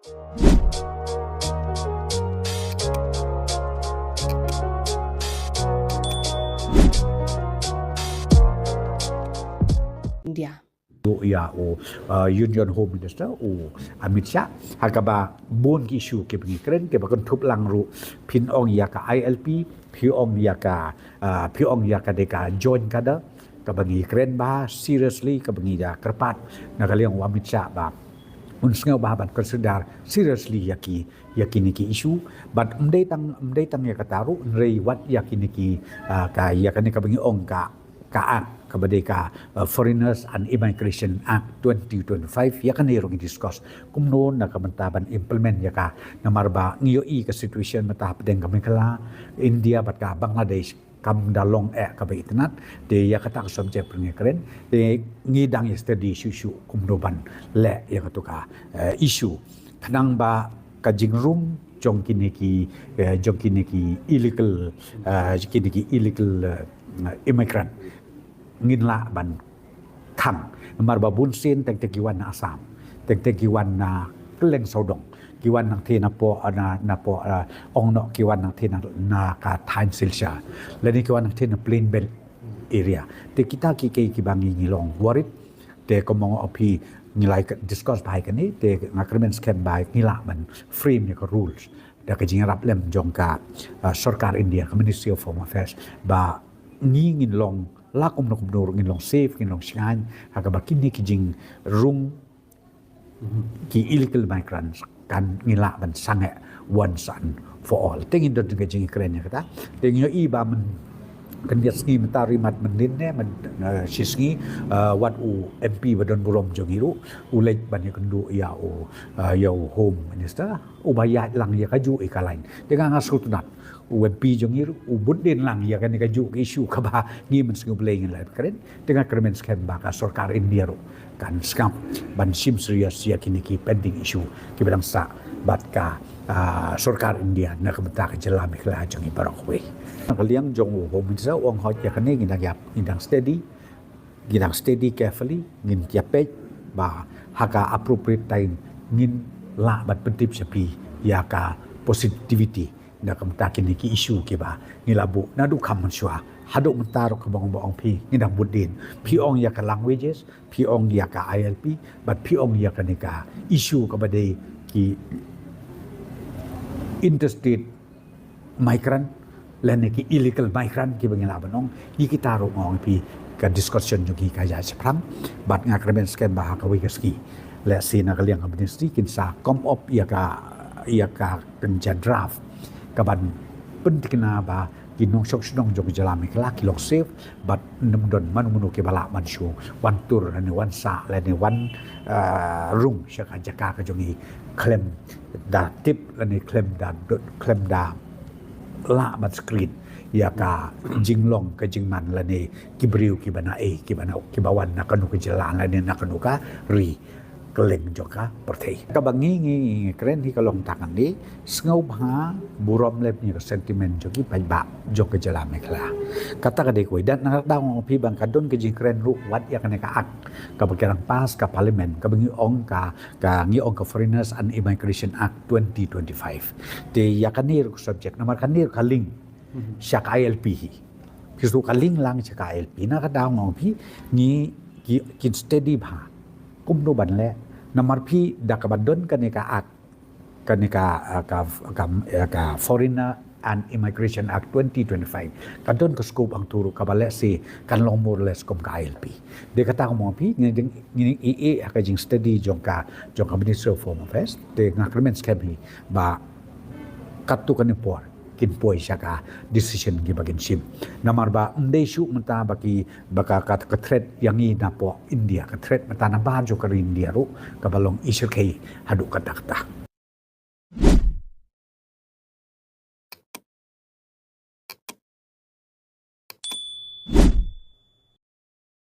India. Ya Union Home Minister Amit Shah hakaba bon ki issue ke bengi kren ke bakon thup lang ru phin ong ya ka ILP phi ong ya ka deka join kada ka bengi kren ba seriously ka bengi ya kerpat na kaliang Amit Shah ba unsngau ba ban consider seriously yakini ki issue but mdai tang ya kataru rei wat yakini ki ka yakani ka bengi ong ka kabadeka Foreigners and Immigration Act 2025 ya kan irong discuss kumnon na kamantaban implement ya ka namarba ngiyo ka situation mata pedeng kami kala India bat ka Bangladesh kam dalong ka baitnat de ya kata subject pengekren de ngidang yesterday issue kumnoban le ya ka issue kanang ba kajing room jong kini ki illegal immigrant nginla ban khang mar ba bun sin teng kiwan na Assam teng kiwan na kleng sodong kiwan nang thena po na po ong no kiwan nang thena na ka Thain Silsha lani kiwan nang thena plain belt area te kita ki bangi ngilong warit te komong opi ngilai discuss bai kan ni te agreement scam bai ngila ban frame ni ko rules da ka jingrap lem jongka sarkar India Ministry of Home Affairs ba ngin long lakum na kumdor ngin long safe ngin long shan hakaba kini kijing rung ki illegal migrants kan ngila ban sange once and for all tingin do kijing kren ya kata tingin iba men kendiat sngi mentari mat mendin ne men sisngi wat u MP badon burom jongiru ulej ban ya kendu ya home minister ubaya lang ya kaju ikalain dengan ngasutunat UMP jongir ubudin lang ya kan kaju isu kaba ngi men sing playing la keren dengan kremen skem baka sarkar India ro kan skam ban sim serius ya kini ki pending isu ki bedang sa bat ka sarkar India na kebeta ka jelam ikla jongi barokwe kaliang jong ho min sa ong hot ya kan ngi ngidang steady carefully ngin kiapet ba haka appropriate time ngin la bat pentip sepi ya ka positivity na kamta kini ki issue ki ba nilabu na du kam mansua haduk mentarok ke bang pi ngidang budin pi ong ya ka languages pi ong ya ka ILP but pi ong ya ka nika issue ka badai ki interstate migrant lan ki illegal migrant ki bangila banong ki kitaro ngong pi ka discussion jogi ka ya seprang but ngakremen sken ba ka wigaski le sina kaliang ka ministry kinsa come up ya ka kenja draft kaban pentikna ba ginong sok snong jog jalami kala kilok safe but nemdon manu ke bala manshu wan tur ni wan sa le ni wan room syaka jaka ka jongi klem da tip le ni klem da la bat screen ya ka jinglong ka jingman le ni kibriu ki bana ki bawan na kanu ke jalan le ni na kanu ka ri keleng joka pertei kabangi keren hi kalong tangan ni sngau bha burom lep ni sentiment jogi pajba jok ke jalan mekla kata ka dekoi dan nak daung pi bang kadon ke jing keren ru wat ya kana ka ak ka bakirang pas ka parlimen ka bangi ong ka ngi ong ka Foreigners and Immigration Act 2025 te ya kanir subject nomor kanir kaling syak ILP hi kisu kaling lang syak ILP na ka daung pi ni kin steady bha kumno ban le namar pi dakabadon kanika Foreigner and Immigration Act 2025 kadon ka scope ang turo kabale si kan long more less kom ka ILP de kata mo pi ngini EE ka jing study jong ka Ministry of Home Affairs de ngakremen skemi ba katu kan por kin poi syaka decision gi bagin sim namar ba ndai syu menta baki baka ka threat yang i na po India ka threat mata na ba jo ka India ro ka balong isir kai hadu ka takta